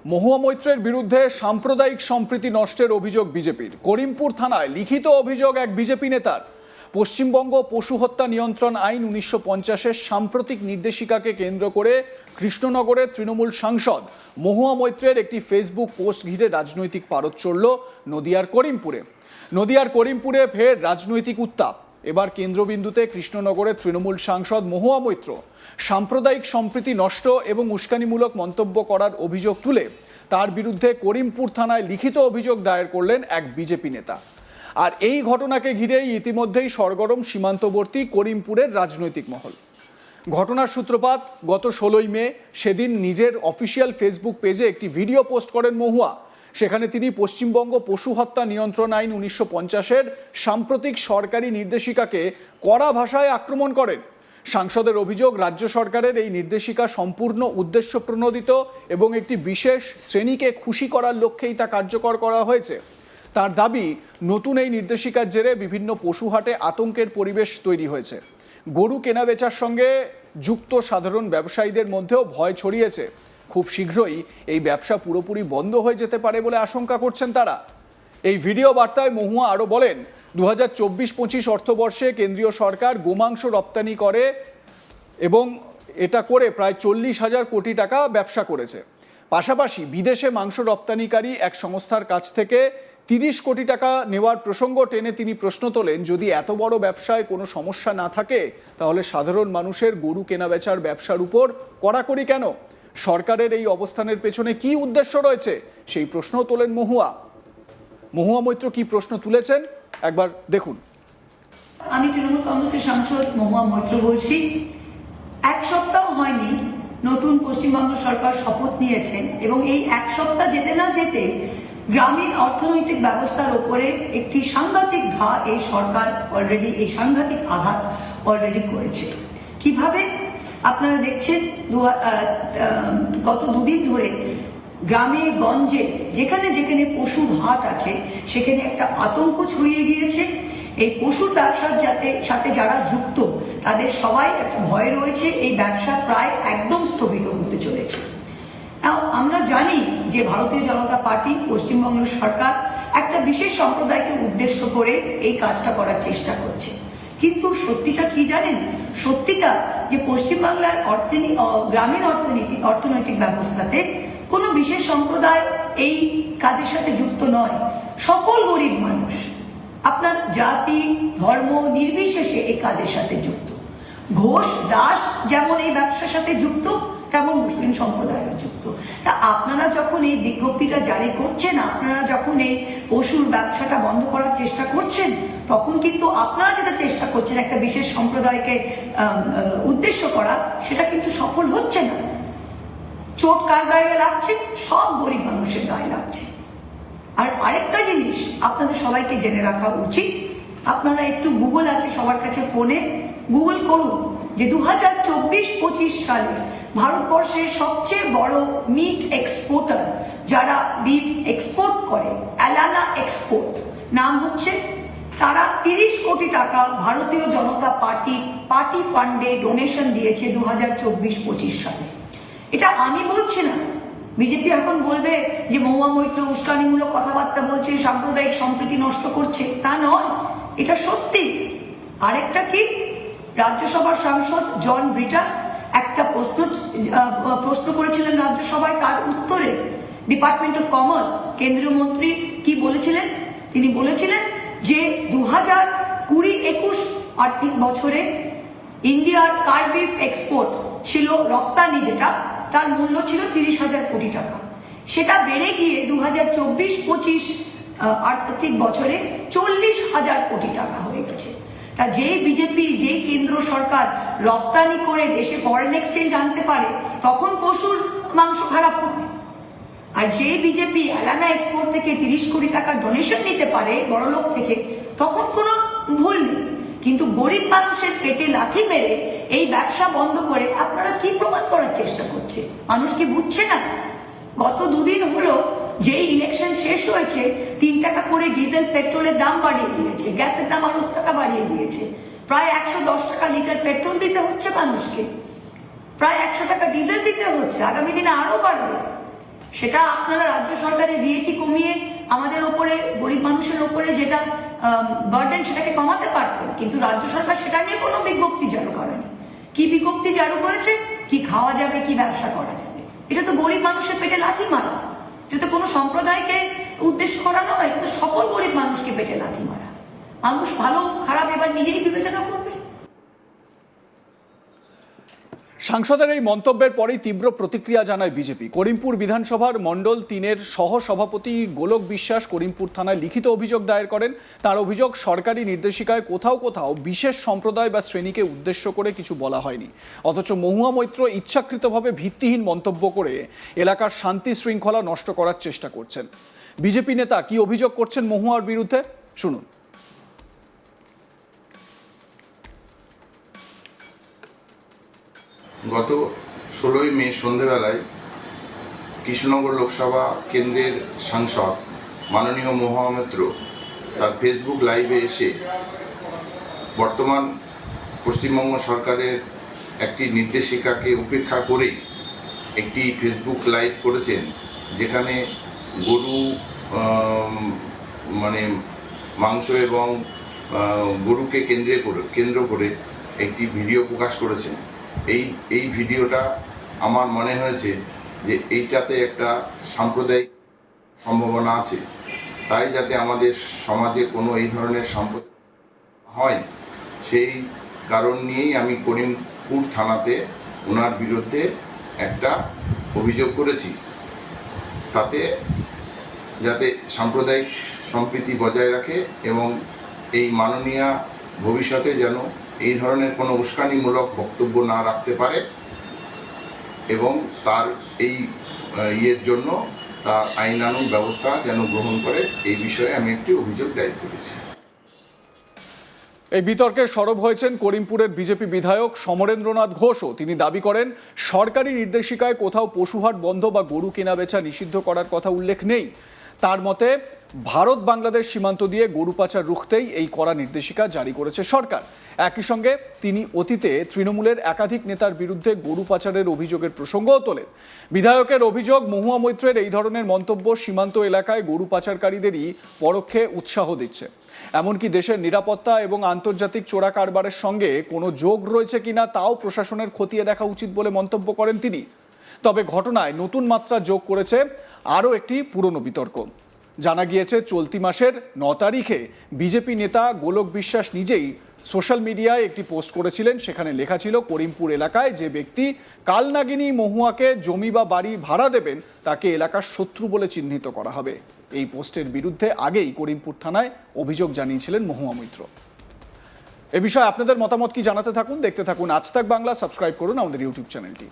মহুয়া মৈত্রের বিরুদ্ধে সাম্প্রদায়িক সম্প্রীতি নষ্টের অভিযোগ বিজেপির। করিমপুর থানায় লিখিত অভিযোগ এক বিজেপি নেতার। পশ্চিমবঙ্গ পশু হত্যা নিয়ন্ত্রণ আইন 1950-এর সাম্প্রতিক নির্দেশিকাকে কেন্দ্র করে কৃষ্ণনগরের তৃণমূল সাংসদ মহুয়া মৈত্রের একটি ফেসবুক পোস্ট ঘিরে রাজনৈতিক পারদ চলল নদিয়ার করিমপুরে ফের রাজনৈতিক উত্তাপ। এবার কেন্দ্রবিন্দুতে কৃষ্ণনগরের তৃণমূল সাংসদ মহুয়া মৈত্র সাম্প্রদায়িক সম্প্রীতি নষ্ট এবং উস্কানিমূলক মন্তব্য করার অভিযোগ তুলে তার বিরুদ্ধে করিমপুর থানায় লিখিত অভিযোগ দায়ের করলেন এক বিজেপি নেতা। আর এই ঘটনাকে ঘিরেই ইতিমধ্যেই সরগরম সীমান্তবর্তী করিমপুরের রাজনৈতিক মহল। ঘটনার সূত্রপাত গত 16ই মে। সেদিন নিজের অফিসিয়াল ফেসবুক পেজে একটি ভিডিও পোস্ট করেন মহুয়া। সেখানে তিনি পশ্চিমবঙ্গ পশু হত্যা নিয়ন্ত্রণ আইন 1950-এর সাম্প্রতিক সরকারি নির্দেশিকাকে কড়া ভাষায় আক্রমণ করেন। সাংসদের অভিযোগ, রাজ্য সরকারের এই নির্দেশিকা সম্পূর্ণ উদ্দেশ্য প্রণোদিত এবং একটি বিশেষ শ্রেণীকে খুশি করার লক্ষ্যেই তা কার্যকর করা হয়েছে। তার দাবি, নতুন এই নির্দেশিকার জেরে বিভিন্ন পশুহাটে আতঙ্কের পরিবেশ তৈরি হয়েছে। গরু কেনাবেচার সঙ্গে যুক্ত সাধারণ ব্যবসায়ীদের মধ্যেও ভয় ছড়িয়েছে। খুব শীঘ্রই এই ব্যবসা পুরোপুরি বন্ধ হয়ে যেতে পারে বলে আশঙ্কা করছেন তারা। এই ভিডিও বার্তায় মহুয়া আরও বলেন, 2024-25 অর্থবর্ষে কেন্দ্রীয় সরকার গোমাংস রপ্তানি করে এবং এটা করে প্রায় 40,000 কোটি টাকা ব্যবসা করেছে। পাশাপাশি বিদেশে মাংস রপ্তানিকারী এক সংস্থার কাছ থেকে 30 কোটি টাকা নেওয়ার প্রসঙ্গ টেনে তিনি প্রশ্ন তোলেন, যদি এত বড় ব্যবসায় কোনো সমস্যা না থাকে তাহলে সাধারণ মানুষের গরু কেনাবেচার ব্যবসার উপর কড়াকড়ি কেন? সরকারের এই অবস্থানের পেছনে কি উদ্দেশ্য রয়েছে সেই প্রশ্ন তোলেন মহুয়া মৈত্র। কি প্রশ্ন তুলেছেন একবার দেখুন। আমি তৃণমূল কংগ্রেসের সাংসদ মহুয়া মৈত্র বলছি। এক সপ্তাহ হয়নি নতুন পশ্চিমবঙ্গ সরকার শপথ নিয়েছে এবং এই এক সপ্তাহ যেতে না যেতে গ্রামীণ অর্থনৈতিক ব্যবস্থার উপরে একটি সাংঘাতিক ঘা এই সরকার অলরেডি, এই সাংঘাতিক আঘাত অলরেডি করেছে। কিভাবে? আপনারা দেখছেন গত দুদিন ধরে গ্রামে গঞ্জে যেখানে যেখানে পশুর হাট আছে সেখানে একটা আতঙ্ক ছড়িয়ে গিয়েছে। এই পশুর ব্যবসার সাথে যারা যুক্ত তাদের সবাই একটা ভয় রয়েছে, এই ব্যবসা প্রায় একদম স্থগিত হতে চলেছে। আমরা জানি যে ভারতীয় জনতা পার্টি, পশ্চিমবঙ্গের সরকার একটা বিশেষ সম্প্রদায়কে উদ্দেশ্য করে এই কাজটা করার চেষ্টা করছে। কিন্তু সত্যিটা কি জানেন? সত্যিটা যে পশ্চিমবাংলার গ্রামীণ অর্থনৈতিক ব্যবস্থাতে কোনো বিশেষ সম্প্রদায় এই কাজের সাথে যুক্ত নয়। সকল গরিব মানুষ, আপনার জাতি ধর্ম নির্বিশেষে এই কাজের সাথে যুক্ত। ঘোষ দাস যেমন এই ব্যবসার সাথে যুক্ত, তেমন মুসলিম সম্প্রদায়ও যুক্ত। তা আপনারা যখন এই বিজ্ঞপ্তিটা জারি করছেন, আপনারা যখন এই পশুর ব্যবসাটা বন্ধ করার চেষ্টা করছেন, তখন কিন্তু আপনারা যেটা চেষ্টা করছেন একটা বিশেষ সম্প্রদায়কে উদ্দেশ্য করা, সেটা কিন্তু সফল হচ্ছে না। চোট কার গায়ে লাগছে? সব গরিব মানুষের গায়ে লাগছে। আর আরেকটা জিনিস আপনাদের সবাইকে জেনে রাখা উচিত, আপনারা একটু গুগল আছে সবার কাছে ফোনে, গুগল করুন যে 2024-25 সালে ভারতবর্ষের সবচেয়ে বড় মিট এক্সপোর্টার যারা বিফ এক্সপোর্ট করে, অ্যালানা এক্সপোর্ট নাম হচ্ছে, তারা 30 কোটি টাকা ভারতীয় জনতা পার্টি ফান্ডে ডোনেশন দিয়েছে 2024-25 সালে। এটা আমি বলছি না। বিজেপি এখন বলবে যে মহুয়া মৈত্র উস্কানিমূলক কথাবার্তা বলছে, সাম্প্রদায়িক সম্প্রীতি নষ্ট করছে, তা নয়, এটা সত্যি। আরেকটা কি, রাজ্যসভার সাংসদ জন ব্রিটাস একটা প্রশ্ন করেছিলেন রাজ্যসভায়, তার উত্তরে ডিপার্টমেন্ট অফ কমার্স কেন্দ্রীয় মন্ত্রী কি বলেছিলেন? তিনি বলেছিলেন যে 2020-21 আর্থিক বছরে ইন্ডিয়ার কারবিফ এক্সপোর্ট ছিল, রপ্তানি যেটা, তার মূল্য ছিল 30,000 কোটি টাকা। সেটা বেড়ে গিয়ে 2024-25 আর্থিক বছরে 40,000 কোটি টাকা হয়ে গেছে। তা যেই বিজেপি, যেই কেন্দ্র সরকার রপ্তানি করে দেশে ফরেন এক্সচেঞ্জ আনতে পারে, তখন পশুর মাংস খারাপ হবে। আর যেই বিজেপি অ্যালানা এক্সপোর্ট থেকে 30 কোটি টাকা ডোনেশন নিতে পারে বড়লোক থেকে, তখন কোনো ভুল নেই। কিন্তু গরিব মানুষের পেটে লাথি মেরে এই ব্যবসা বন্ধ করে আপনারা কি প্রমাণ করার চেষ্টা করছে? মানুষ কি বুঝছে না? গত দুদিন হলো যেই ইলেকশন শেষ হয়েছে, 3 টাকা করে ডিজেল পেট্রোলের দাম বাড়িয়ে দিয়েছে, গ্যাসের দাম আরো টাকা বাড়িয়ে দিয়েছে। প্রায় 110 টাকা লিটার পেট্রোল দিতে হচ্ছে মানুষকে, প্রায় 100 টাকা ডিজেল দিতে হচ্ছে, আগামী দিনে আরো বাড়বে। সেটা আপনারা রাজ্য সরকারের ভিএটি কমিয়ে আমাদের ওপরে, গরিব মানুষের ওপরে যেটা বার্ডেন, সেটাকে কমাতে পারতেন, কিন্তু রাজ্য সরকার সেটা নিয়ে কোনো বিজ্ঞপ্তি জারি করেনি। কি বিজ্ঞপ্তি জারি করেছে? কি খাওয়া যাবে, কি ব্যবসা করা যাবে। এটা তো গরিব মানুষের পেটে লাথি মারা। এটা তো কোনো সম্প্রদায়কে উদ্দেশ্য করা নয়, এটা তো সকল গরিব মানুষকে পেটে লাথি মারা। মানুষ ভালো খারাপ এবার নিজেই বিবেচনা করবে। সাংসদের এই মন্তব্যের পরেই তীব্র প্রতিক্রিয়া জানায় বিজেপি। করিমপুর বিধানসভার মণ্ডল 3-এর সহসভাপতি গোলক বিশ্বাস করিমপুর থানায় লিখিত অভিযোগ দায়ের করেন। তার অভিযোগ, সরকারি নির্দেশিকায় কোথাও কোথাও বিশেষ সম্প্রদায় বা শ্রেণীকে উদ্দেশ্য করে কিছু বলা হয়নি, অথচ মহুয়া মৈত্র ইচ্ছাকৃতভাবে ভিত্তিহীন মন্তব্য করে এলাকার শান্তি শৃঙ্খলা নষ্ট করার চেষ্টা করছেন। বিজেপি নেতা কি অভিযোগ করছেন মহুয়ার বিরুদ্ধে, শুনুন। গত 16ই মে সন্ধেবেলায় কৃষ্ণনগর লোকসভা কেন্দ্রের সাংসদ মাননীয় মহুয়া মৈত্র তার ফেসবুক লাইভে এসে বর্তমান পশ্চিমবঙ্গ সরকারের একটি নির্দেশিকাকে উপেক্ষা করেই একটি ফেসবুক লাইভ করেছেন, যেখানে গরু মাংস এবং গরুকে কেন্দ্র করে একটি ভিডিও প্রকাশ করেছেন। এই ভিডিওটা আমার মনে হয়েছে যে এইটাতে একটা সাম্প্রদায়িক সম্ভাবনা আছে, তাই যাতে আমাদের সমাজে কোনো এই ধরনের সাম্প্রদায়িক হয়, সেই কারণ নিয়েই আমি করিমপুর থানাতে ওনার বিরুদ্ধে একটা অভিযোগ করেছি, তাতে যাতে সাম্প্রদায়িক সম্প্রীতি বজায় রাখে এবং এই মাননীয়া ভবিষ্যতে যেন এই ধরনের কোনো উস্কানিমূলক বক্তব্য না রাখতে পারে, এবং তার এই জন্য তার আইনানুগ ব্যবস্থা যেন গ্রহণ করে, এই বিষয়ে আমি একটি অভিযোগ দায়ের করেছি। এই বিতর্কে সরব হয়েছেন করিমপুরের বিজেপি বিধায়ক সমরেন্দ্রনাথ ঘোষও। তিনি দাবি করেন, সরকারি নির্দেশিকায় কোথাও পশুহাট বন্ধ বা গরু কেনাবেচা নিষিদ্ধ করার কথা উল্লেখ নেই। তার মতে ভারত বাংলাদেশ সীমান্ত দিয়ে গরু পাচার রুখতেই এই কড়া নির্দেশিকা জারি করেছে সরকার। একই সঙ্গে তিনি অতীতে তৃণমূলের একাধিক নেতার বিরুদ্ধে গরু পাচারের অভিযোগের প্রসঙ্গও তোলেন। বিধায়কের অভিযোগ, মহুয়া মৈত্রের এই ধরনের মন্তব্য সীমান্ত এলাকায় গরু পাচারকারীদেরই পরোক্ষে উৎসাহ দিচ্ছে। এমনকি দেশের নিরাপত্তা এবং আন্তর্জাতিক চোরা কারবারের সঙ্গে কোনো যোগ রয়েছে কিনা তাও প্রশাসনের খতিয়ে দেখা উচিত বলে মন্তব্য করেন তিনি। তবে ঘটনায় নতুন মাত্রা যোগ করেছে আরও একটি পুরনো বিতর্ক। জানা গিয়েছে, চলতি মাসের 9 তারিখে বিজেপি নেতা গোলক বিশ্বাস নিজেই সোশ্যাল মিডিয়ায় একটি পোস্ট করেছিলেন। সেখানে লেখা ছিল, করিমপুর এলাকায় যে ব্যক্তি কালনাগিনী মহুয়াকে জমি বা বাড়ি ভাড়া দেবেন তাকে এলাকার শত্রু বলে চিহ্নিত করা হবে। এই পোস্টের বিরুদ্ধে আগেই করিমপুর থানায় অভিযোগ জানিয়েছিলেন মহুয়া মৈত্র। এ বিষয়ে আপনাদের মতামত কি জানাতে থাকুন, দেখতে থাকুন আজ তাক বাংলা। সাবস্ক্রাইব করুন আমাদের ইউটিউব চ্যানেলটি।